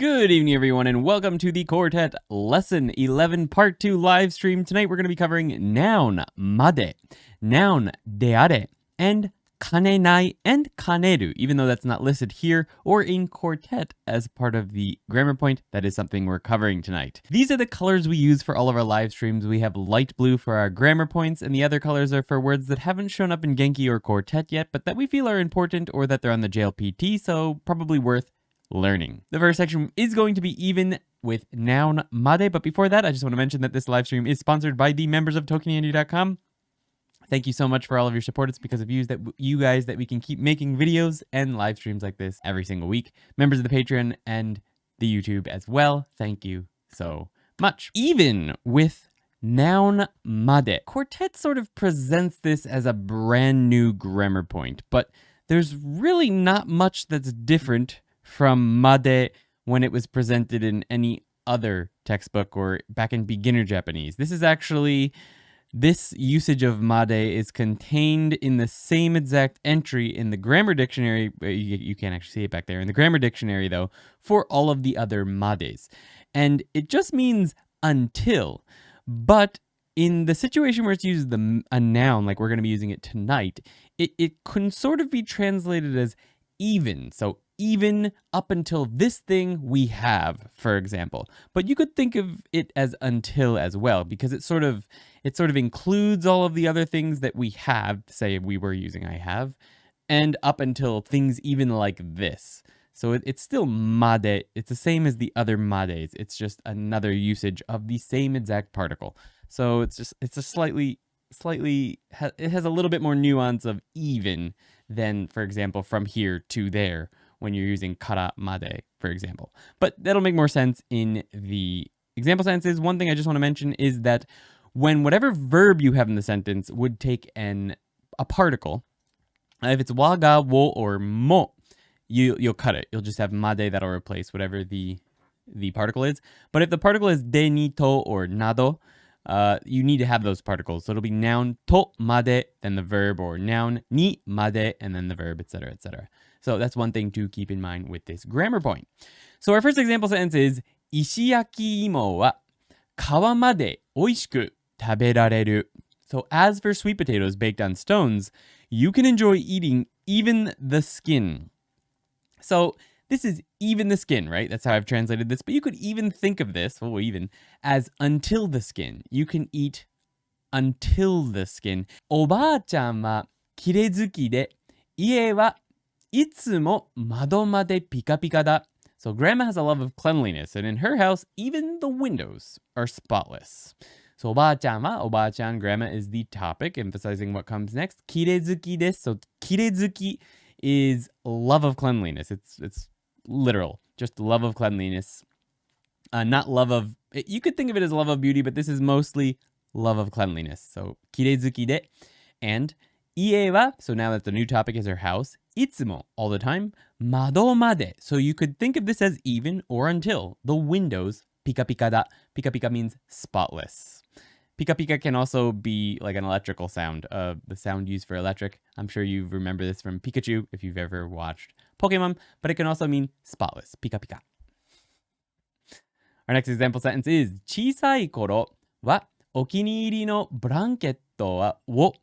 Good evening, everyone, and welcome to the Quartet Lesson 11 Part 2 live stream. Tonight we're going to be covering noun made, noun de are, and ka neないand kaneru, even though that's not listed here or in Quartet as part of the grammar point. That is something we're covering tonight. These are the colors we use for all of our live streams. We have light blue for our grammar points, and the other colors are for words that haven't shown up in Genki or Quartet yet, but that we feel are important or that they're on the JLPT, so probably worth learning. The first section is going to be even with noun made, but before that, I just want to mention that this live stream is sponsored by the members of TokenYandy.com. Thank you so much for all of your support. It's because of you guys that we can keep making videos and live streams like this every single week. Members of the Patreon and the YouTube as well. Thank you so much. Even with noun made, Quartet sort of presents this as a brand new grammar point, but there's really not much that's different from made when it was presented in any other textbook or back in beginner Japanese. This usage of made is contained in the same exact entry in the grammar dictionary. You can't actually see it back there. In the grammar dictionary, though, for all of the other mades. And it just means until. But in the situation where it's used a noun, like we're going to be using it tonight, it can sort of be translated as even. So even up until this thing we have, for example. But you could think of it as until as well, because it sort of includes all of the other things that we have, say we were using I have, and up until things even like this. So it's still made. It's the same as the other mades. It's just another usage of the same exact particle. So it has a little bit more nuance of even than, for example, from here to there, when you're using kara made, for example. But that'll make more sense in the example sentences. One thing I just want to mention is that when whatever verb you have in the sentence would take a particle, if it's wa, ga, wo, or mo, you'll cut it. You'll just have made that'll replace whatever the particle is. But if the particle is de, ni, to, or nado, you need to have those particles. So it'll be noun to made, then the verb, or noun ni made, and then the verb, etc., etc. So that's one thing to keep in mind with this grammar point. So our first example sentence is 石焼き芋は皮まで美味しく食べられる. So as for sweet potatoes baked on stones, you can enjoy eating even the skin. So this is even the skin, right? That's how I've translated this. But you could even think of this, as until the skin. You can eat until the skin. おばあちゃんは綺麗好きで、家はいつも窓までピカピカだ. So grandma has a love of cleanliness, and in her house, even the windows are spotless. So おばあちゃんは、おばあちゃん, grandma is the topic, emphasizing what comes next. 綺麗好きです. So 綺麗好き is love of cleanliness. It's literal, just love of cleanliness. Not love of, you could think of it as love of beauty, but this is mostly love of cleanliness. So 綺麗好きで, and 家は, so now that the new topic is her house, いつも, all the time, 窓まで. So you could think of this as even or until. The windows, ピカピカだ. Pika pika means spotless. Pika pika can also be like an electrical sound, the sound used for electric. I'm sure you remember this from Pikachu if you've ever watched Pokemon, but it can also mean spotless. Pika pika. Our next example sentence is 小さい頃はお気に入りのブランケットを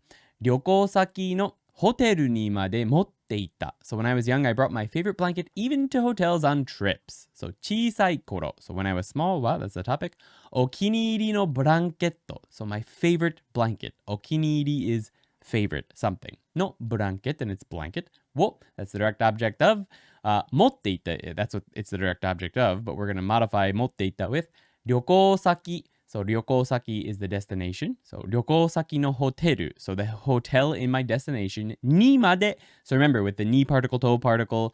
旅行先のホテルにまで持っていった. So when I was young, I brought my favorite blanket even to hotels on trips. So 小さい頃. So when I was small, wow, that's the topic. お気に入りのブランケット. So my favorite blanket. お気に入り is favorite something. No blanket, and it's blanket. を, that's the direct object of. 持っていった, that's what it's the direct object of, but we're going to modify 持っていった with 旅行先. So 旅行先 is the destination. So 旅行先のホテル. So the hotel in my destination. にまで. So remember, with the ni particle, to particle,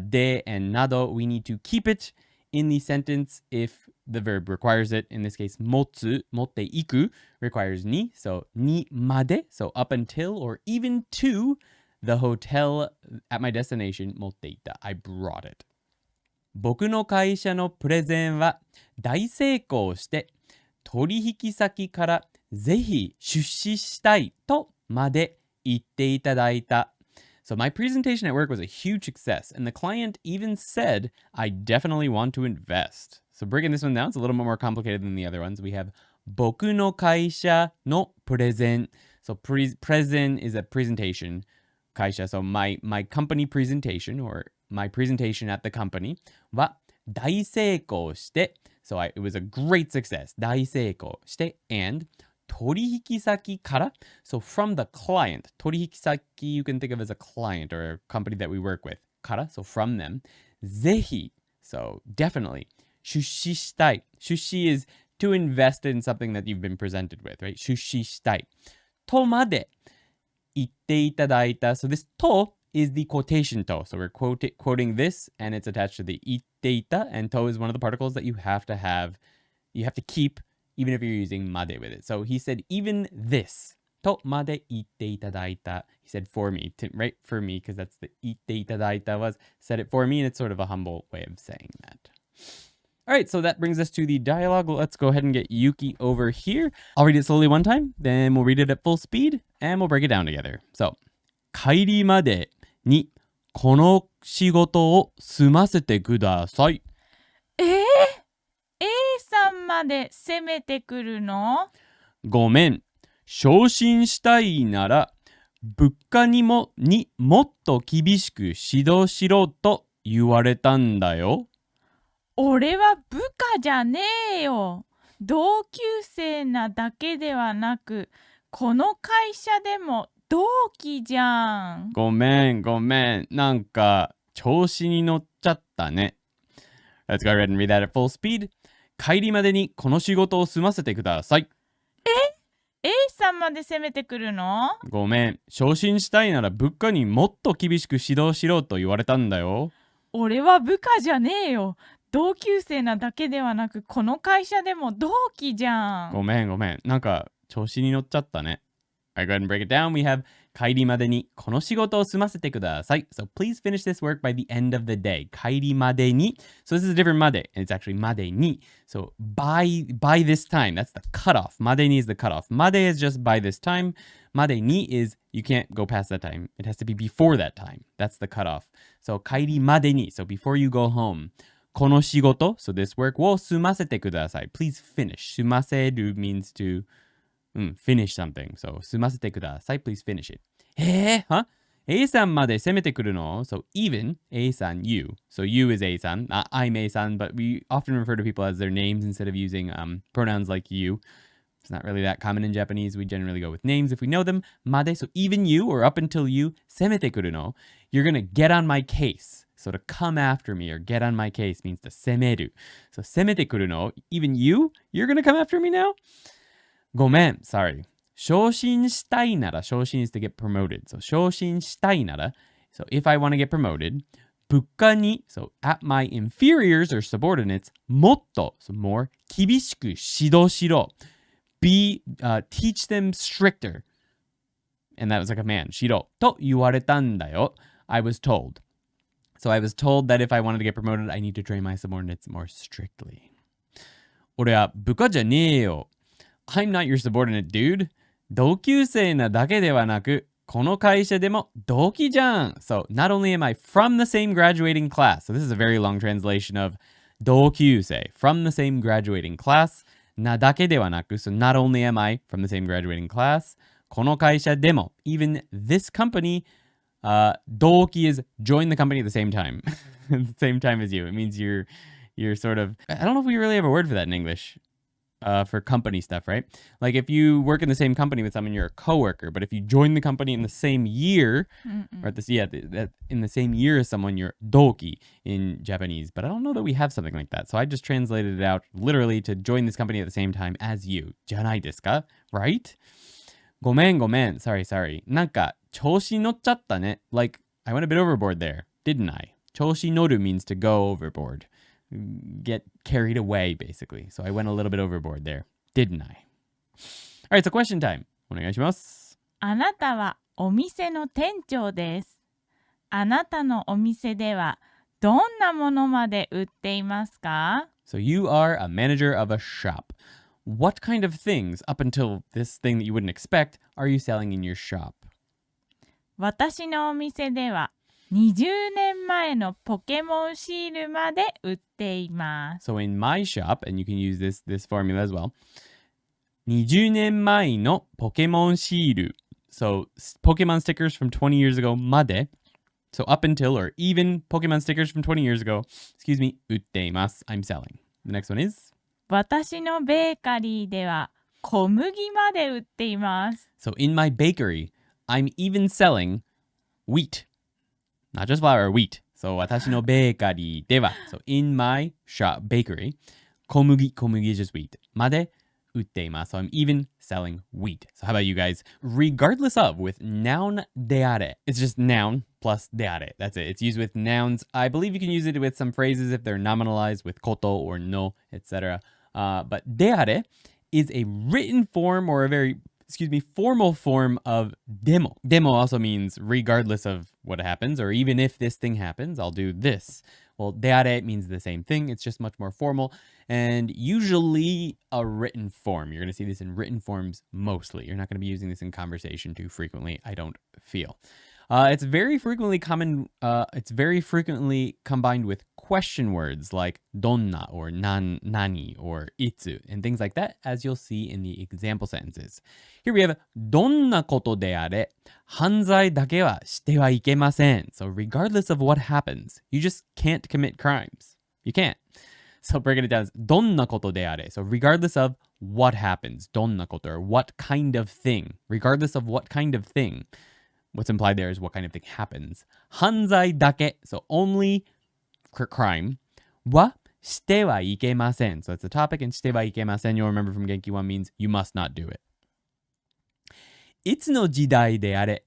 de and nado, we need to keep it in the sentence if the verb requires it. In this case, 持つ, 持っていく requires ni. So にまで. So up until or even to the hotel at my destination. 持っていった. I brought it. 僕の会社のプレゼンは大成功して取引先からぜひ出資したいとまで言っていただいた. So my presentation at work was a huge success, and the client even said, I definitely want to invest. So breaking this one down, it's a little bit more complicated than the other ones. We have 僕の会社のプレゼン. So present is a presentation. 会社, so my company presentation or my presentation at the company は大成功して so it was a great success 大成功して and 取引先から so from the client 取引先 you can think of as a client or a company that we work with から so from them ぜひ so definitely 出資したい出資 is to invest in something that you've been presented with, right? 出資したいとまで言っていただいた so this と is the quotation to. So we're quoting this and it's attached to the 言っていた and to is one of the particles that you have to keep even if you're using まで with it. So he said even this とまで言っていただいた he said for me, right? For me because that's the 言っていただいた was said it for me and it's sort of a humble way of saying that. All right, so that brings us to the dialogue. Let's go ahead and get Yuki over here. I'll read it slowly one time, then we'll read it at full speed, and we'll break it down together. So, 帰りまでにこの仕事を済ませてください。A さんまで攻めてくるの？ごめん、昇進したいなら物価にもっと厳しく指導しろと言われたんだよ。俺は部下じゃねえよ。同級生なだけではなく、この会社でも同期じゃん。ごめん。なんか調子に乗っちゃったね。Let's go ahead and read that at full speed. 帰りまでにこの仕事を済ませてください。A さんまで攻めてくるの？ごめん、昇進したいなら物価にもっと厳しく指導しろと言われたんだよ。俺は部下じゃねえよ。同級生なだけではなく、この会社でも同期じゃん。ごめん。なんか調子に乗っちゃったね。Alright, go ahead and break it down. We have 帰りまでにこの仕事を済ませてください。So please finish this work by the end of the day. 帰りまでに. So this is a different まで. And it's actually までに. So by this time. That's the cutoff. までに is the cutoff. まで is just by this time. までに is you can't go past that time. It has to be before that time. That's the cutoff. So 帰りまでに. So before you go home. この仕事 so this work を済ませてください please finish 済ませる means to finish something so 済ませてください please finish it huh? A さんまで攻めてくるの so even A さん you so you is A さん I'm A さん but we often refer to people as their names instead of using pronouns like you. It's not really that common in Japanese. We generally go with names if we know them. まで so even you or up until you 攻めてくるの you're gonna get on my case. So to come after me or get on my case means to 攻める. So 攻めてくるの even you? You're gonna come after me now? ごめん sorry. 昇進したいなら 昇進 is to get promoted. So 昇進したいなら so if I want to get promoted 物価に so at my inferiors or subordinates もっと so more 厳しく指導しろ. Teach them stricter. And that was a command. しろと言われたんだよ. I was told. So I was told that if I wanted to get promoted, I need to train my subordinates more strictly. 俺は部下じゃねえよ. I'm not your subordinate, dude. 同級生なだけではなく、この会社でも同期じゃん. So not only am I from the same graduating class, so this is a very long translation of 同級生, from the same graduating class, なだけではなく, so not only am I from the same graduating class, この会社でも, even this company, 同期 is join the company at the same time. At the same time as you. It means you're sort of, I don't know if we really have a word for that in English. For company stuff, right? Like if you work in the same company with someone, you're a coworker. But if you join the company in the same year, or in the same year as someone, you're doki in Japanese. But I don't know that we have something like that. So I just translated it out literally to join this company at the same time as you. じゃないですか? Right? ごめん. Sorry. なんか調子乗っちゃったね. Like I went a bit overboard there, didn't I? 調子乗る means to go overboard. Get carried away, basically. So I went a little bit overboard there, didn't I? All right, so question time. お願いします。あなたはお店の店長です。あなたのお店ではどんなものまで売っていますか? So you are a manager of a shop. What kind of things, up until this thing that you wouldn't expect, are you selling in your shop? 私のお店では20年前のポケモンシールまで売っています。So in my shop, and you can use this formula as well, 20年前のポケモンシール. So Pokemon stickers from 20 years ago まで. So up until or even Pokemon stickers from 20 years ago, excuse me, 売っています. I'm selling. The next one is? 私のベーカリーでは小麦まで売っています。So in my bakery, I'm even selling wheat. Not just flour, wheat. So 私のベーカリーでは. So in my shop, bakery, 小麦 is just wheat. まで売っています. So I'm even selling wheat. So how about you guys? Regardless of with noun であれ. It's just noun plus であれ. That's it. It's used with nouns. I believe you can use it with some phrases if they're nominalized with こと or no, etc. But であれ is a written form or a very, formal form of でも. でも also means regardless of what happens or even if this thing happens, I'll do this. Well, であれ means the same thing. It's just much more formal and usually a written form. You're going to see this in written forms mostly. You're not going to be using this in conversation too frequently, I don't feel. It's very frequently combined with question words like どんな or 何 or いつ and things like that, as you'll see in the example sentences. Here we have どんなことであれ犯罪だけはしてはいけません. So regardless of what happens, you just can't commit crimes. You can't. So breaking it down is どんなことであれ. So regardless of what happens, どんなこと or what kind of thing. Regardless of what kind of thing. What's implied there is what kind of thing happens. 犯罪だけ. So only crime. はしてはいけません. So that's the topic, and してはいけません you'll remember from Genki 1 means you must not do it. いつの時代であれ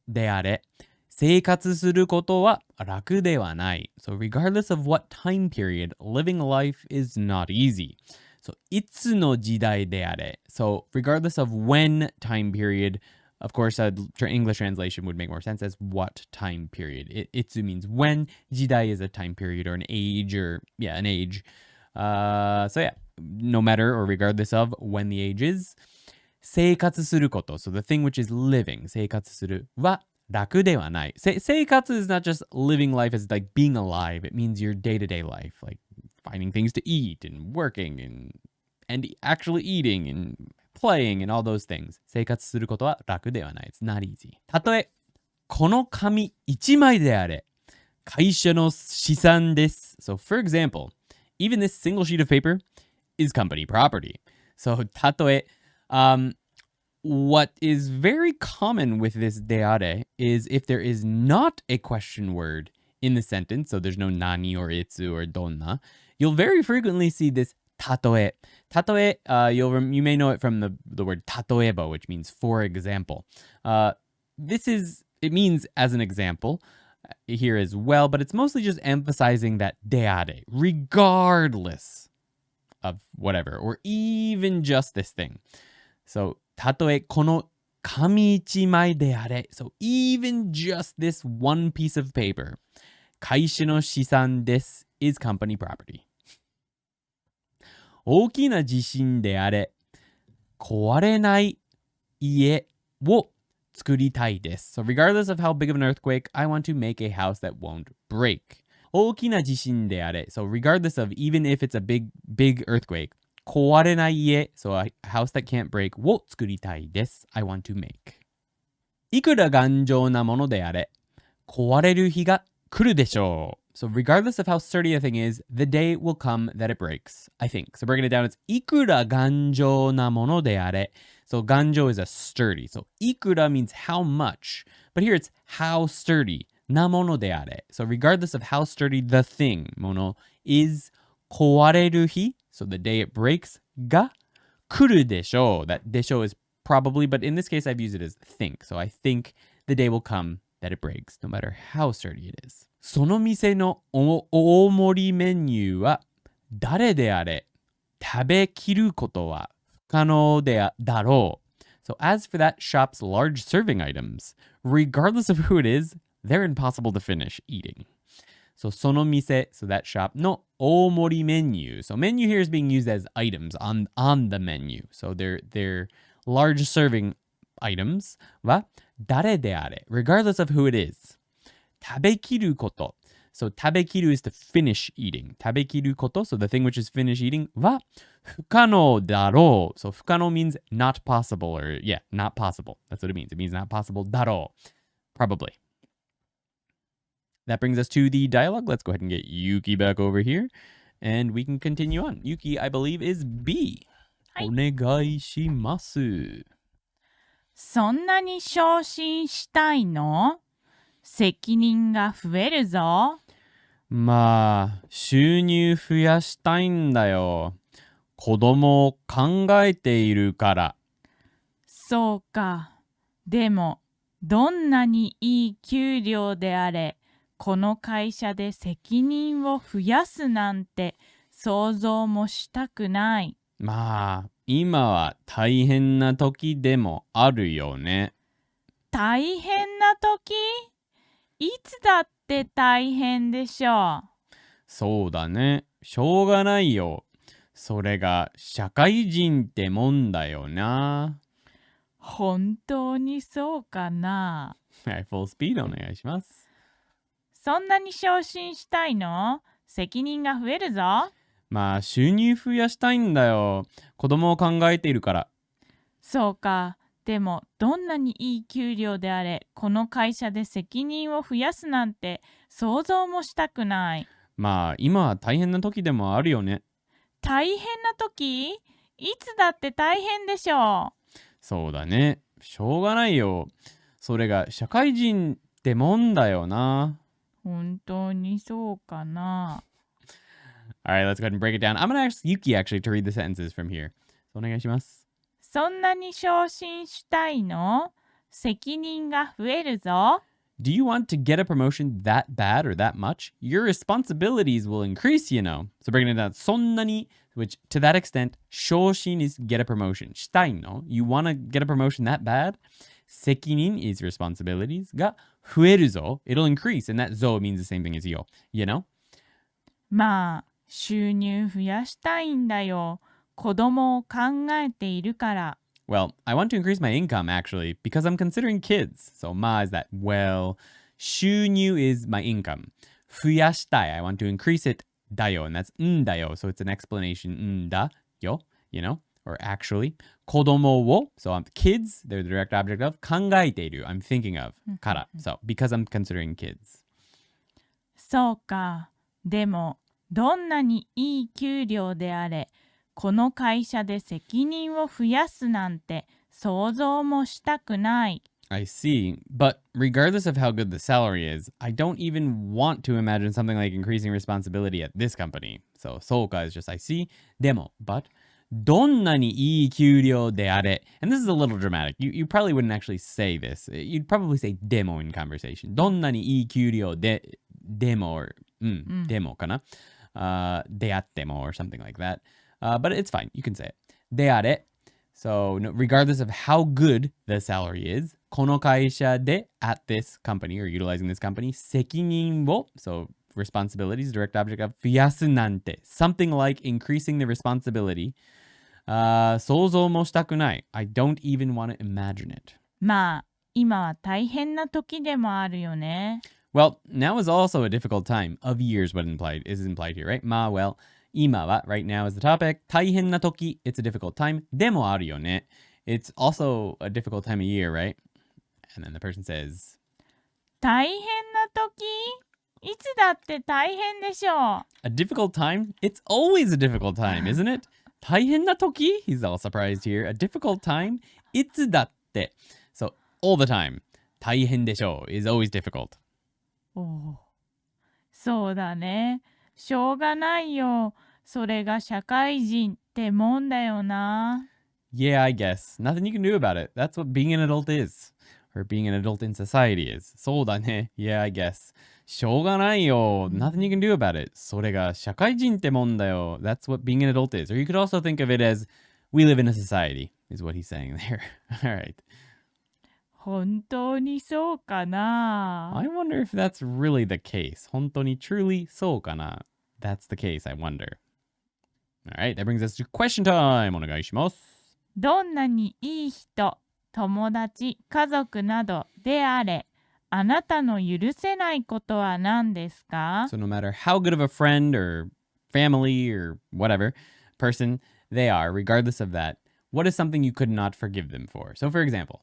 生活することは楽ではない. So regardless of what time period, living life is not easy. So いつの時代であれ. So regardless of when time period, of course, English translation would make more sense as what time period. Itsu means when. Jidai is a time period or an age an age. No matter or regardless of when the age is. 生活すること. So the thing which is living. 生活するは楽ではない. 生活 is not just living life as like being alive. It means your day-to-day life. Like finding things to eat and working and actually eating and playing and all those things. 生活することは楽ではない. It's not easy. たとえこの紙1枚であれ会社の資産です. So for example, even this single sheet of paper is company property. So たとえwhat is very common with this であれ is if there is not a question word in the sentence, so there's no nani or itsu or donna, you'll very frequently see this たとえ. たとえ, you may know it from the word 例えば, which means for example. It means as an example here as well, but it's mostly just emphasizing that であれ, regardless of whatever, or even just this thing. So たとえこの紙一枚であれ. So even just this one piece of paper. 会社の資産です is company property. 大きな地震であれ壊れない家を作りたいです. So regardless of how big of an earthquake, I want to make a house that won't break. 大きな地震であれ. So regardless of even if it's a big earthquake, 壊れない家, so a house that can't break を作りたいです. I want to make. いくら頑丈なものであれ壊れる日が来るでしょう. So regardless of how sturdy a thing is, the day will come that it breaks, I think. So breaking it down, it's いくら頑丈なものであれ. So 頑丈 is a sturdy. So いくら means how much. But here it's how sturdy. なものであれ. So regardless of how sturdy the thing, もの is 壊れる日. So the day it breaks が来るでしょう. That でしょう is probably, but in this case I've used it as think. So I think the day will come that it breaks, no matter how sturdy it is. その店の大盛りメニューは誰であれ食べきることは不可能だろう. So as for that shop's large serving items, regardless of who it is, they're impossible to finish eating. So その店, so that shop の大盛りメニュー. So menu here is being used as items on the menu. So they're large serving items は誰であれ regardless of who it is 食べきること So 食べきる is to finish eating 食べきること So the thing which is finish eating は不可能だろう So 不可能 means not possible or yeah, not possible That's what it means It means not possible だろう Probably That brings us to the dialogue Let's go ahead and get Yuki back over here And we can continue on Yuki, I believe, is B はいお願いしますそんなに昇進したいの？責任が増えるぞ。まあ、収入増やしたいんだよ。子供を考えているから。そうか。でも、どんなにいい給料であれ、この会社で責任を増やすなんて想像もしたくない。まあ、今は大変な時でもあるよね。大変な時？いつだって大変でしょう。そうだね。しょうがないよ。それが社会人ってもんだよな。本当にそうかな。はい、full speed お願いします。そんなに昇進したいの？責任が増えるぞ。まあ、収入増やしたいんだよ。子供を考えているから。そうか。でも、どんなにいい給料であれ、この会社で責任を増やすなんて想像もしたくない。まあ、今は大変な時でもあるよね。大変な時？いつだって大変でしょう。そうだね。しょうがないよ。それが社会人ってもんだよな。本当にそうかな。Alright, let's go ahead and break it down. I'm going to ask Yuki actually to read the sentences from here. お願いします。そんなに昇進したいの？責任が増えるぞ。Do you want to get a promotion that bad or that much? Your responsibilities will increase, you know. So breaking it down, そんなに which to that extent, 昇進 is get a promotion. したいの You want to get a promotion that bad? 責任 is responsibilities が増えるぞ It'll increase and that ぞ means the same thing as you. You know? まあ、収入増やしたいんだよ。子供を考えているから。Well, I want to increase my income actually because I'm considering kids. So ma is that well. 収入 is my income. 増やしたい I want to increase it だよ and that's んだよ so it's an explanation んだよ you know or actually 子供を so I'm kids they're the direct object of 考えている I'm thinking of から so because I'm considering kids そうか。でも、どんなにいい給料であれ、この会社で責任を増やすなんて想像もしたくない。I see. But regardless of how good the salary is, I don't even want to imagine something like increasing responsibility at this company. So, そうか is just I see. でも, but, どんなにいい給料であれ. And this is a little dramatic. You probably wouldn't actually say this. You'd probably say でも in conversation. どんなにいい給料でも or でもかな. であっても or something like that. But it's fine. You can say it. であれ. So, no, regardless of how good the salary is, この会社で at this company or utilizing this company, 責任を so responsibilities, direct object of 増やすなんて something like increasing the responsibility, 想像もしたくない I don't even want to imagine it. まあ、今は大変な時でもあるよね。Well, now is also a difficult time. Of years what is implied here, right? まあ well, 今は right now is the topic. 大変な時 it's a difficult time. でもあるよね It's also a difficult time of year, right? And then the person says, 大変な時？いつだって大変でしょう。a difficult time? It's always a difficult time, isn't it? 大変な時? He's all surprised here. A difficult time? いつだって So, all the time. 大変でしょう is always difficult. おお、そうだね。しょうがないよ。それが社会人ってもんだよな。Yeah, I guess. Nothing you can do about it. That's what being an adult is. Or being an adult in society is. そうだね. Yeah, I guess. しょうがないよ. Nothing you can do about it. それが社会人ってもんだよ. That's what being an adult is. Or you could also think of it as we live in a society, is what he's saying there. All right. 本当にそうかな。 I wonder if that's really the case. 本当に truly そうかな? That's the case, I wonder. All right, that brings us to question time. お願いします。どんなにいい人、友達、家族などであれ、あなたの許せないことは何ですか？ So no matter how good of a friend or family or whatever person they are, regardless of that, what is something you could not forgive them for? So for example,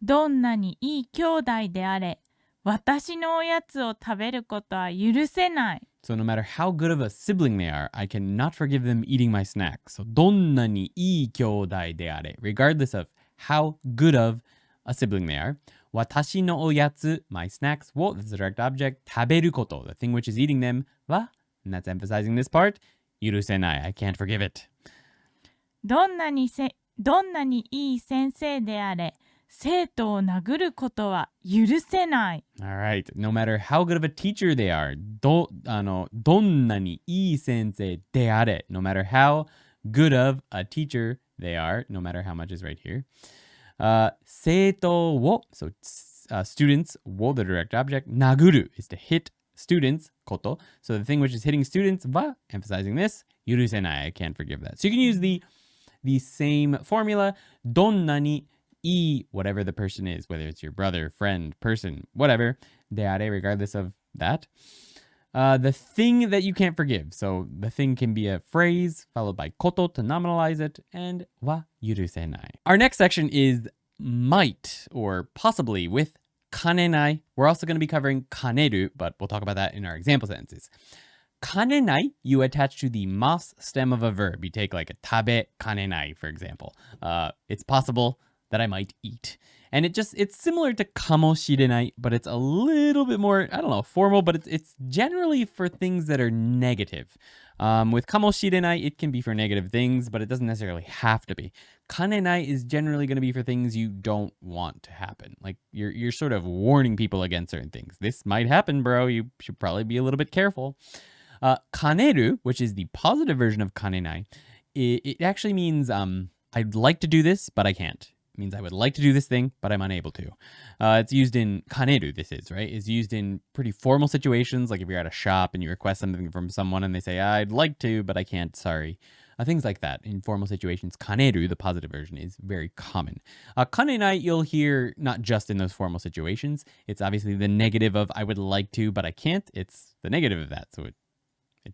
どんなにいい兄弟であれ、私のおやつを食べることは許せない。so no matter how good of a sibling they are, I cannot forgive them eating my snack. So どんなにいい兄弟であれ, regardless of how good of a sibling they are, 私のおやつ, my snacks, を, that's the direct object, 食べること, the thing which is eating them, は, and that's emphasizing this part, 許せない, I can't forgive it. どんなにいい先生であれ、生徒を殴ることは許せない。Alright, no matter how good of a teacher they are, どんなにいい先生であれ, no matter how good of a teacher they are, no matter how much is right here. 生徒を, so students を the direct object, 殴る is to hit students こと. So the thing which is hitting students は emphasizing this, 許せない, I can't forgive that. So you can use the same formula, どんなにいい whatever the person is, whether it's your brother, friend, person, whatever, であれ regardless of that. The thing that you can't forgive. So the thing can be a phrase followed by こと to nominalize it, and は許せない. Our next section is might or possibly with かねない. We're also going to be covering かねる, but we'll talk about that in our example sentences. かねない you attach to the mas stem of a verb. You take like a 食べかねない, for example. It's possible that I might eat. And it's similar to かもしれない, but it's a little bit more, I don't know, formal, but it's generally for things that are negative. With かもしれない, it can be for negative things, but it doesn't necessarily have to be. かねない is generally going to be for things you don't want to happen. Like you're sort of warning people against certain things. This might happen, bro. You should probably be a little bit careful. かねる, which is the positive version of かねない, it actually means I'd like to do this, but I can't. It means I would like to do this thing, but I'm unable to. It's used in かねる, this is, right? It's used in pretty formal situations, like if you're at a shop and you request something from someone and they say, I'd like to, but I can't, sorry. Things like that. In formal situations, かねる, the positive version, is very common. かねない you'll hear not just in those formal situations. It's obviously the negative of I would like to, but I can't. It's the negative of that, so it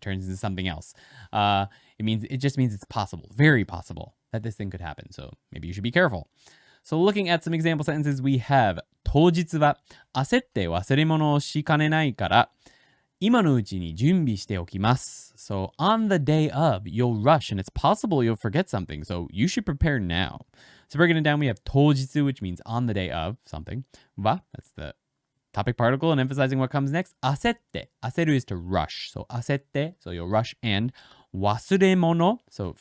turns into something else. It just means it's possible, very possible, that this thing could happen. So maybe you should be careful. So looking at some example sentences, we have 当日は焦って忘れ物をしかねないから今のうちに準備しておきます. So on the day of, you'll rush and it's possible you'll forget something. So you should prepare now. So breaking it down, we have 当日, which means on the day of something. は, that's the topic particle and emphasizing what comes next. 焦って. 焦る is to rush. So 焦って, so you'll rush. And 忘れ物, so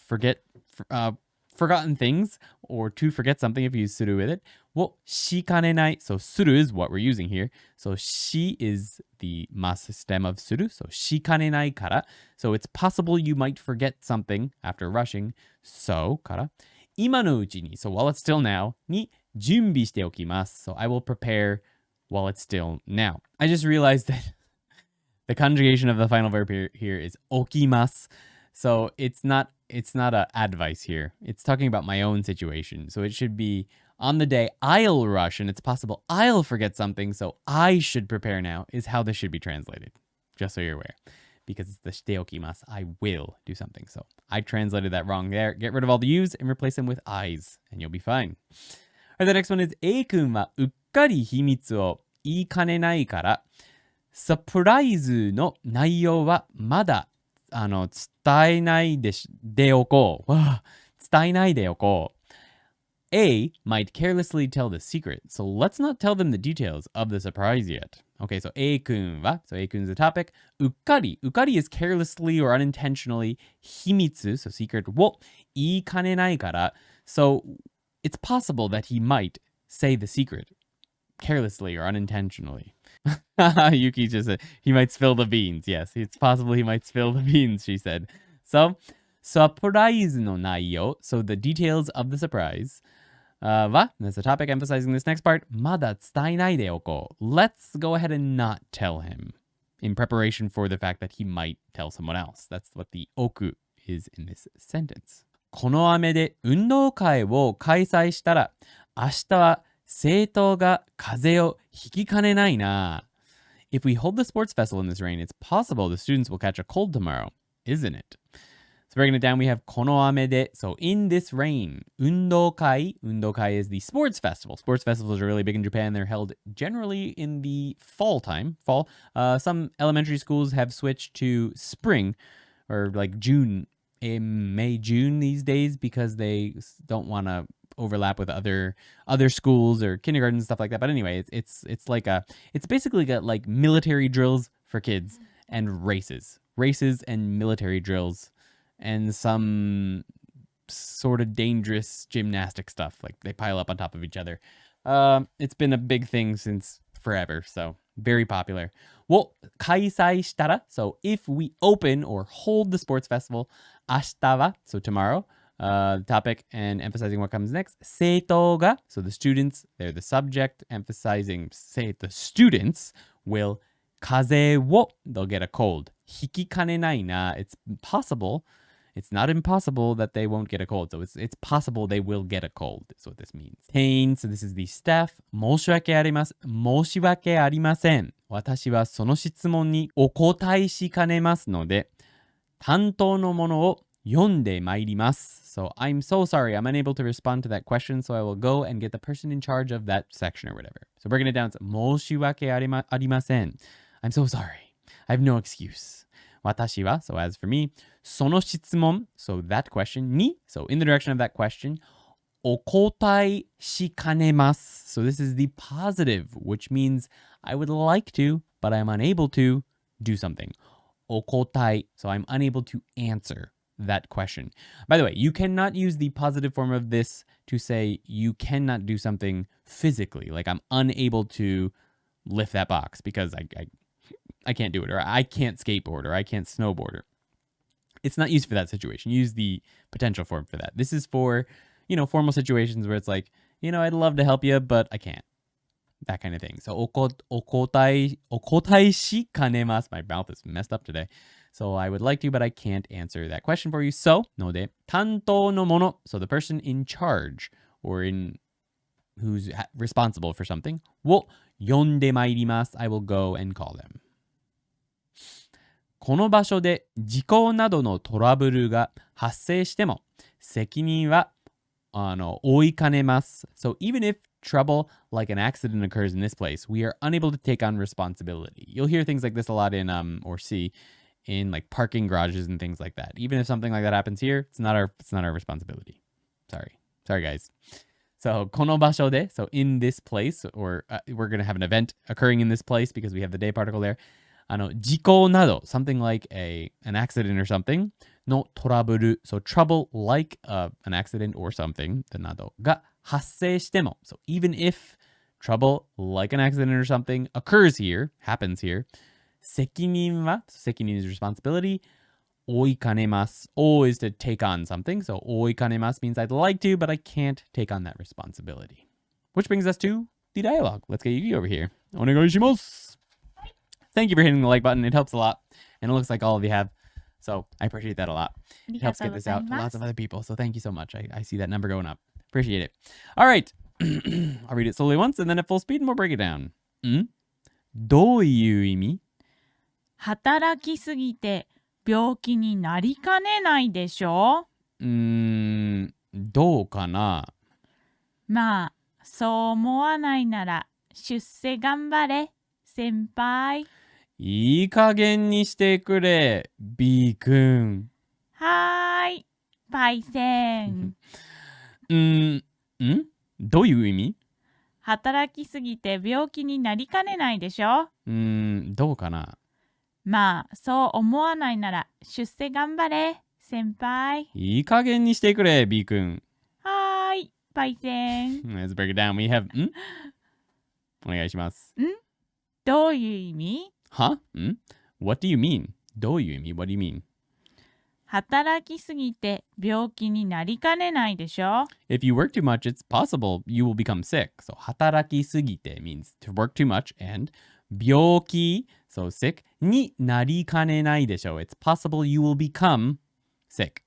forgotten things, or to forget something if you use する with it. をしかねない. So する is what we're using here. So し is the mas stem of する. So しかねないから. So it's possible you might forget something after rushing. So から今のうちに. So while it's still now に準備しておきます. So I will prepare while it's still now. I just realized that the conjugation of the final verb here is おきます. So it's not a advice here. It's talking about my own situation. So it should be on the day I'll rush and it's possible I'll forget something. So I should prepare now is how this should be translated. Just so you're aware. Because it's the しておきます. I will do something. So I translated that wrong there. Get rid of all the U's and replace them with I's and you'll be fine. Alright, the next one is A 君はうっかり秘密を言いかねないからサプライズの内容はまだ伝えないでおこう。伝えないでおこう。A might carelessly tell the secret, so let's not tell them the details of the surprise yet. Okay, so A 君は, so A 君 is the topic. うっかり is carelessly or unintentionally. 秘密, so secret を言いかねないから. So it's possible that he might say the secret carelessly or unintentionally. Yuki just said he might spill the beans. Yes, it's possible he might spill the beans, she said. So, surprise no 内容, so the details of the surprise. は, that's the topic emphasizing this next part. まだ伝えないでおこう. Let's go ahead and not tell him in preparation for the fact that he might tell someone else. That's what the 奥 is in this sentence. この雨で運動会を開催したら明日は生徒が風邪をひきかねないな。If we hold the sports festival in this rain, it's possible the students will catch a cold tomorrow, isn't it? So breaking it down, we have この雨で, so in this rain, 運動会 is the sports festival. Sports festivals are really big in Japan. They're held generally in the fall. Some elementary schools have switched to spring or like June, May, June these days because they don't want to overlap with other schools or kindergarten and stuff like that. But anyway, it's basically got like military drills for kids and races and military drills and some sort of dangerous gymnastic stuff. Like they pile up on top of each other. It's been a big thing since forever, so very popular. Well, 開催したら, so if we open or hold the sports festival, 明日は, so tomorrow, topic and emphasizing what comes next. 生徒が, so the students, they're the subject, emphasizing, say the students will 風邪を, they'll get a cold. ひきかねないな, it's possible. It's not impossible that they won't get a cold. So it's possible they will get a cold. That's what this means. 店員, so this is the staff. 申し訳ありません。私はその質問にお答えしかねますので、担当のものを読んでまいります。So I'm so sorry. I'm unable to respond to that question. So I will go and get the person in charge of that section or whatever. So breaking it down, it's 申し訳ありません。I'm so sorry. I have no excuse. 私は, so as for me, その質問, so that question, に, so in the direction of that question, お答えしかねます. So this is the positive, which means I would like to, but I'm unable to do something. お答え, so I'm unable to answer that question. By the way, you cannot use the positive form of this to say you cannot do something physically. Like I'm unable to lift that box because I can't do it, or I can't skateboard, or I can't snowboard. It's not used for that situation. Use the potential form for that. This is for, formal situations where it's like, I'd love to help you, but I can't. That kind of thing. So, お答えしかねます. My mouth is messed up today. So, I would like to, but I can't answer that question for you. So, ので、担当のもの. So, the person in charge, or who's responsible for something, を呼んでまいります. I will go and call them. この場所で事故などのトラブルが発生しても責任は負いかねます。So even if trouble like an accident occurs in this place, we are unable to take on responsibility. You'll hear things like this a lot in or see in like parking garages and things like that. Even if something like that happens here, it's not our responsibility. Sorry guys. So この場所で, so in this place, or we're going to have an event occurring in this place because we have the day particle there. 事故など, something like an accident or something, のトラブル, so trouble like an accident or something, などが発生しても, so even if trouble like an accident or something occurs here, happens here, 責任は, so 責任 is responsibility, 負いかねます, お is to take on something, so 負いかねます means I'd like to, but I can't take on that responsibility. Which brings us to the dialogue. Let's get Yuki over here. お願いします. Thank you for hitting the like button. It helps a lot. And it looks like all of you have. So I appreciate that a lot. It helps get this out to lots of other people. So thank you so much. I see that number going up. Appreciate it. All right. I'll read it slowly once and then at full speed and we'll break it down. どういう意味? 働きすぎて病気になりかねないでしょ? どうかな? まあ、そう思わないなら出世頑張れ、先輩。いい加減にしてくれ、B 君。はーい、パイセン。どういう意味? 働きすぎて病気になりかねないでしょ? どうかな? まあ、そう思わないなら出世頑張れ、先輩。いい加減にしてくれ、B 君。はーい、パイセン。Let's break it down. We have お願いします。どういう意味? Huh? What do you mean? どういう意味? What do you mean? 働きすぎて病気になりかねないでしょ? If you work too much, it's possible you will become sick. So 働きすぎて means to work too much, and 病気, so sick, になりかねないでしょ. It's possible you will become sick.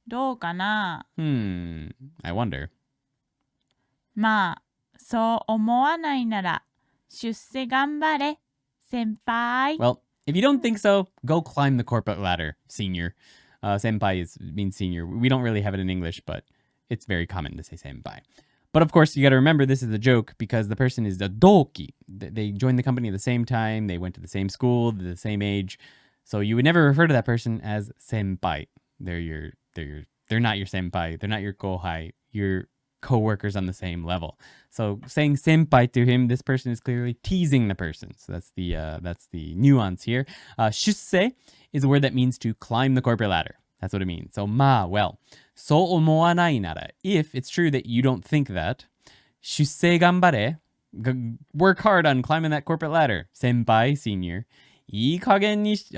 どうかな? I wonder. まあ、そう思わないなら、出世頑張れ、先輩。 Well, if you don't think so, go climb the corporate ladder, senior. Senpai means senior. We don't really have it in English, but it's very common to say senpai. But of course, you got to remember this is a joke because the person is a doki. They joined the company at the same time. They went to the same school, the same age. So you would never refer to that person as senpai. They're not your senpai. They're not your kohai. You're co-workers on the same level. So saying senpai to him, this person is clearly teasing the person. So that's the nuance here. Shussei is a word that means to climb the corporate ladder. That's what it means. So well, so omowanai nara. If it's true that you don't think that, shussei ganbare, work hard on climbing that corporate ladder. Senpai, senior. いい加減にし、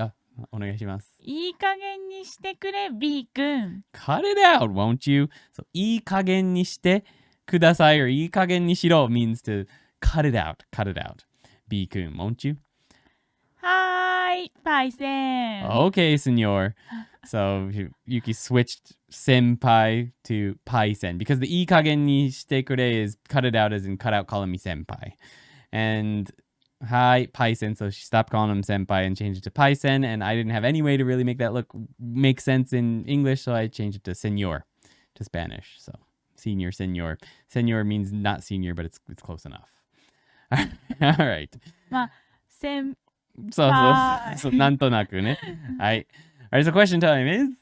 お願いします。いい加減にしてくれ、B 君。Cut it out, won't you? So, いい加減にしてください or いい加減にしろ means to cut it out. B 君, won't you? はーい、パイセン。Okay, senor. So, Yuki switched senpai to paisen because the いい加減にしてくれ is cut it out as in cut out calling me senpai. And hi, paisen. So she stopped calling him senpai and changed it to paisen. And I didn't have any way to really make that make sense in English. So I changed it to senor to Spanish. So senior, senor. Senor means not senior, but it's close enough. All right. まあ、先そうなんとなくね。はい。All right, so question time is?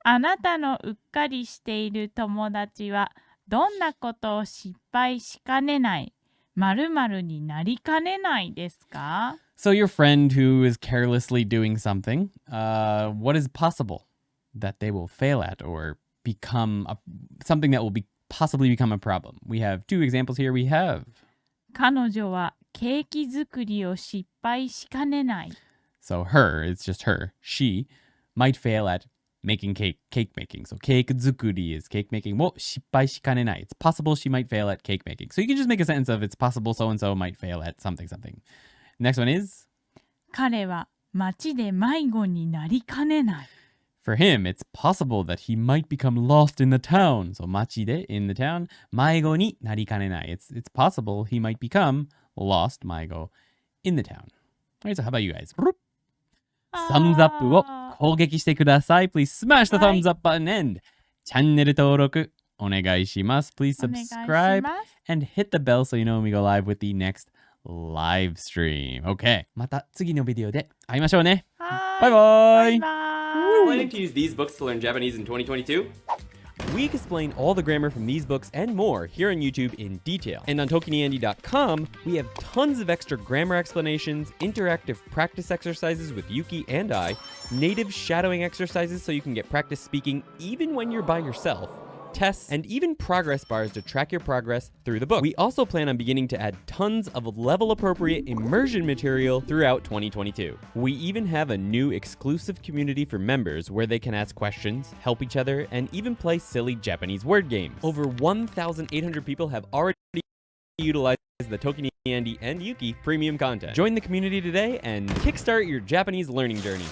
あなたのうっかりしている友達はどんなことを失敗しかねない〇〇になりかねないですか？ So your friend who is carelessly doing something, what is possible that they will fail at or become something that will possibly become a problem? We have two examples here. We have 彼女はケーキ作りを失敗しかねない。 So her, it's just her. She might fail at making cake making. So cake zukuri is cake making. も失敗しかねない. It's possible she might fail at cake making. So you can just make a sentence of it's possible so-and-so might fail at something. Next one is? 彼は街で迷子になりかねない。 For him, it's possible that he might become lost in the town. So 街で in the town. 迷子になりかねない. It's possible he might become lost, 迷子 in the town. All right, so how about you guys? Thumbs up を攻撃してください. Please smash the thumbs up button and チャンネル登録お願いします. Please subscribe and hit the bell so you know when we go live with the next live stream. Okay. また次のビデオで会いましょうね. Bye bye. Planning to use these books to learn Japanese in 2022? We explain all the grammar from these books and more here on YouTube in detail. And on TokiniAndy.com, we have tons of extra grammar explanations, interactive practice exercises with Yuki and I, native shadowing exercises so you can get practice speaking even when you're by yourself, tests, and even progress bars to track your progress through the book. We also plan on beginning to add tons of level-appropriate immersion material throughout 2022. We even have a new exclusive community for members where they can ask questions, help each other, and even play silly Japanese word games. Over 1,800 people have already utilized the Tokini Andy and Yuki premium content. Join the community today and kickstart your Japanese learning journey.